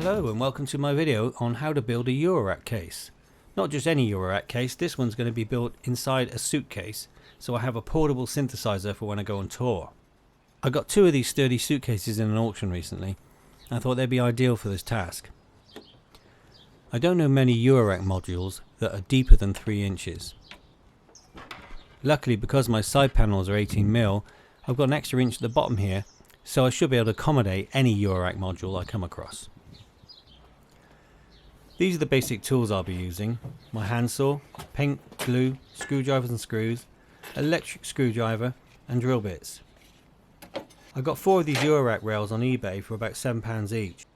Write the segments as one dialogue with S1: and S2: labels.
S1: Hello and welcome to my video on how to build a Eurorack case. Not just any Eurorack case, this one's going to be built inside a suitcase, so I have a portable synthesizer for when I go on tour. I got two of these sturdy suitcases in an auction recently, and I thought they'd be ideal for this task. I don't know many Eurorack modules that are deeper than 3 inches. Luckily, because my side panels are 18mm, I've got an extra inch at the bottom here, so I should be able to accommodate any Eurorack module I come across. These are the basic tools I'll be using: my handsaw, paint, glue, screwdrivers and screws, electric screwdriver and drill bits. I got 4 of these Eurorack rails on eBay for about £7 each.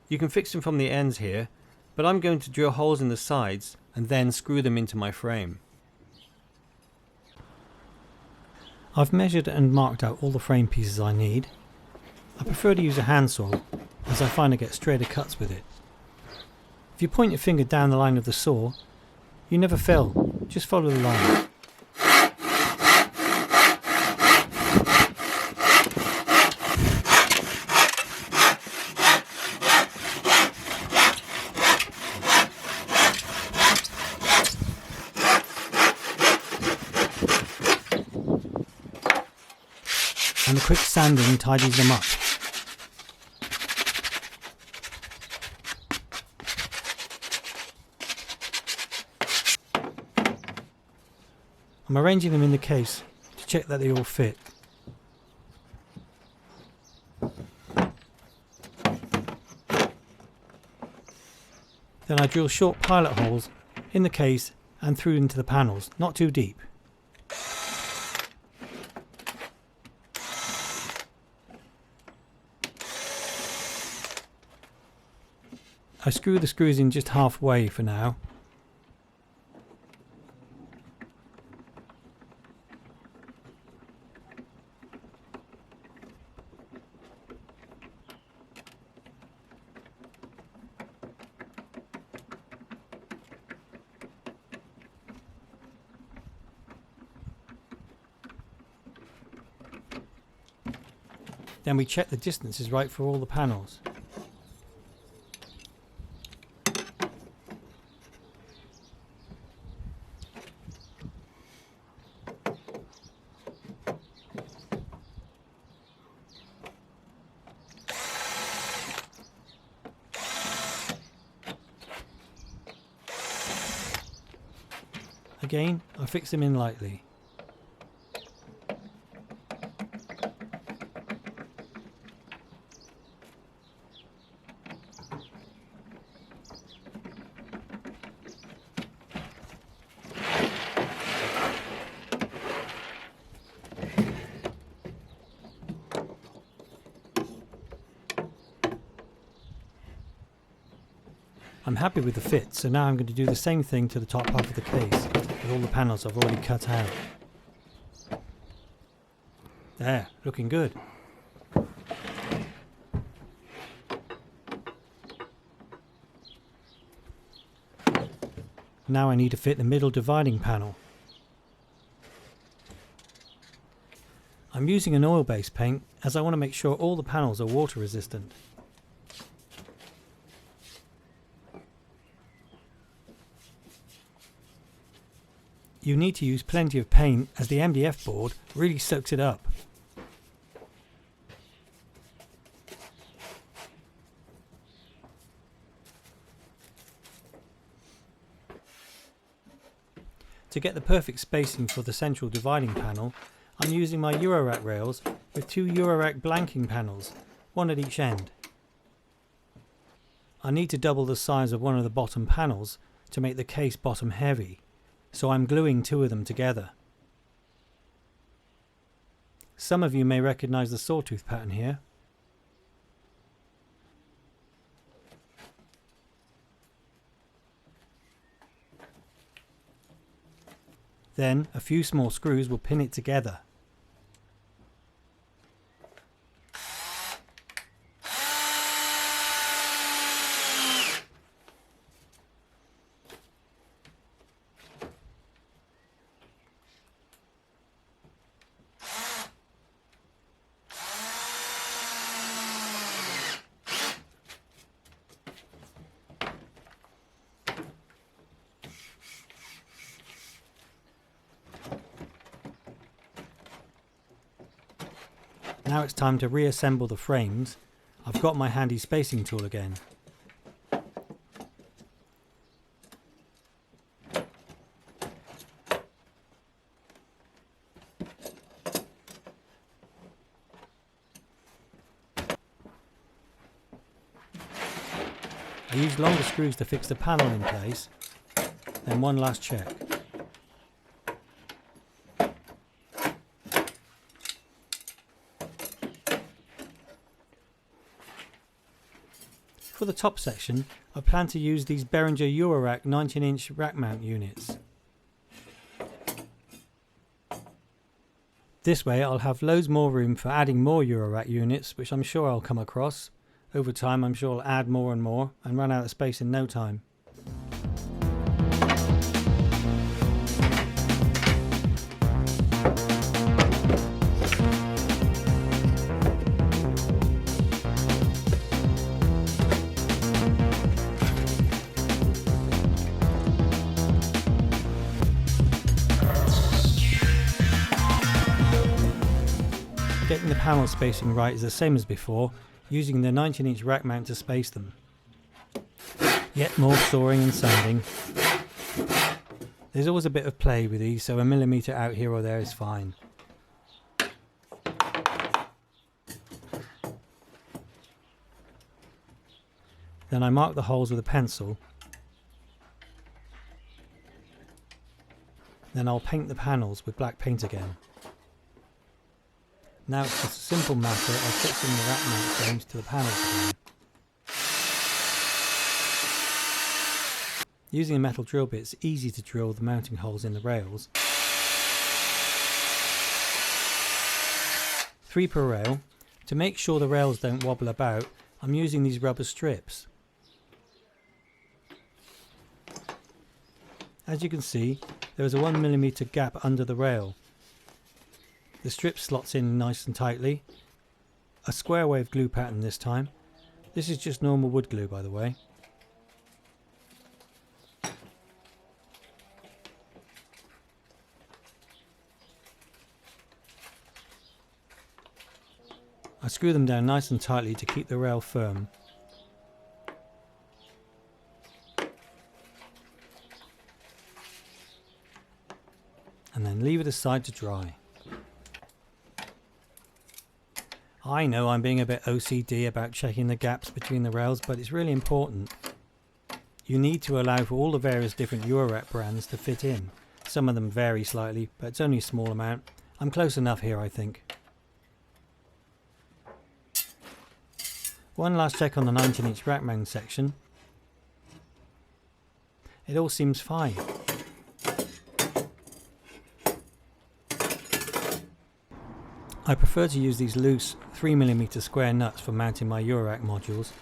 S1: You can fix them from the ends here, but I'm going to drill holes in the sides and then screw them into my frame. I've measured and marked out all the frame pieces I need. I prefer to use a handsaw as I find I get straighter cuts with it. If you point your finger down the line of the saw, you never fail, just follow the line. And a quick sanding tidies them up. I'm arranging them in the case to check that they all fit. Then I drill short pilot holes in the case and through into the panels, not too deep. I screw the screws in just halfway for now. Then we check the distance is right for all the panels. Again, I fix them in lightly. I'm happy with the fit, so now I'm going to do the same thing to the top half of the case with all the panels I've already cut out. There, looking good. Now I need to fit the middle dividing panel. I'm using an oil-based paint as I want to make sure all the panels are water resistant. You need to use plenty of paint as the MDF board really soaks it up. To get the perfect spacing for the central dividing panel, I'm using my Eurorack rails with 2 Eurorack blanking panels, one at each end. I need to double the size of one of the bottom panels to make the case bottom heavy, so I'm gluing 2 of them together. Some of you may recognize the sawtooth pattern here. Then a few small screws will pin it together. Now it's time to reassemble the frames. I've got my handy spacing tool again. I use longer screws to fix the panel in place, then one last check. For the top section, I plan to use these Behringer Eurorack 19-inch rack mount units. This way I'll have loads more room for adding more Eurorack units, which I'm sure I'll come across. Over time I'm sure I'll add more and more and run out of space in no time. Getting the panel spacing right is the same as before, using the 19-inch rack mount to space them. Yet more sawing and sanding. There's always a bit of play with these, so a millimetre out here or there is fine. Then I mark the holes with a pencil. Then I'll paint the panels with black paint again. Now it's just a simple matter of fixing the rack mount frames to the panels again. Using a metal drill bit, it's easy to drill the mounting holes in the rails. 3 per rail. To make sure the rails don't wobble about, I'm using these rubber strips. As you can see, there is a 1mm gap under the rail. The strip slots in nice and tightly. A square wave glue pattern this time. This is just normal wood glue, by the way. I screw them down nice and tightly to keep the rail firm. And then leave it aside to dry. I know I'm being a bit OCD about checking the gaps between the rails, but it's really important. You need to allow for all the various different Eurorack brands to fit in. Some of them vary slightly, but it's only a small amount. I'm close enough here, I think. One last check on the 19-inch rack mount section. It all seems fine. I prefer to use these loose 3mm square nuts for mounting my Eurorack modules.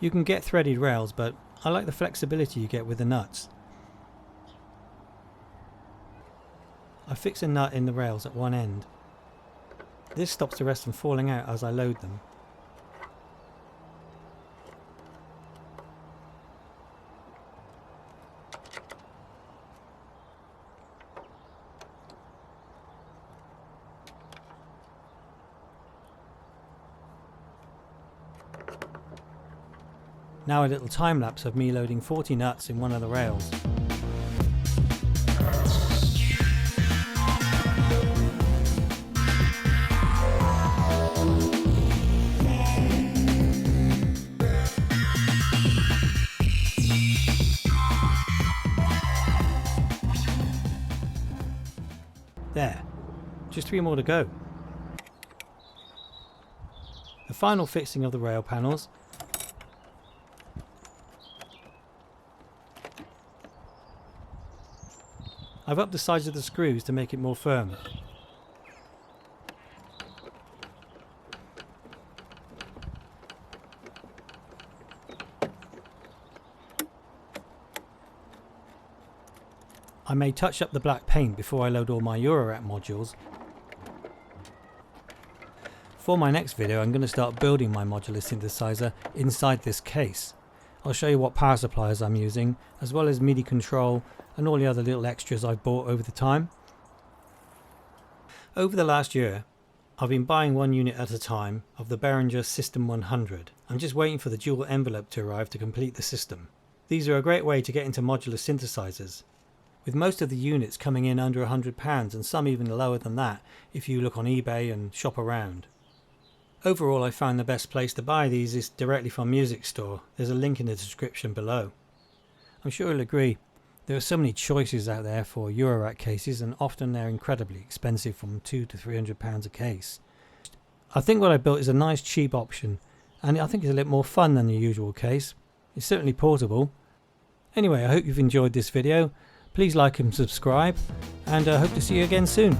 S1: You can get threaded rails, but I like the flexibility you get with the nuts. I fix a nut in the rails at one end. This stops the rest from falling out as I load them. Now a little time lapse of me loading 40 nuts in one of the rails. There, just 3 more to go. The final fixing of the rail panels. I've upped the size of the screws to make it more firm. I may touch up the black paint before I load all my Eurorack modules. For my next video I'm going to start building my modular synthesizer inside this case. I'll show you what power supplies I'm using, as well as MIDI control and all the other little extras I've bought over the time. Over the last year, I've been buying one unit at a time of the Behringer System 100. I'm just waiting for the dual envelope to arrive to complete the system. These are a great way to get into modular synthesizers, with most of the units coming in under £100 and some even lower than that if you look on eBay and shop around. Overall, I found the best place to buy these is directly from Music Store. There's a link in the description below. I'm sure you'll agree, there are so many choices out there for Eurorack cases, and often they're incredibly expensive, from £200 to £300 a case. I think what I built is a nice cheap option, and I think it's a little more fun than the usual case. It's certainly portable. Anyway, I hope you've enjoyed this video. Please like and subscribe, and I hope to see you again soon.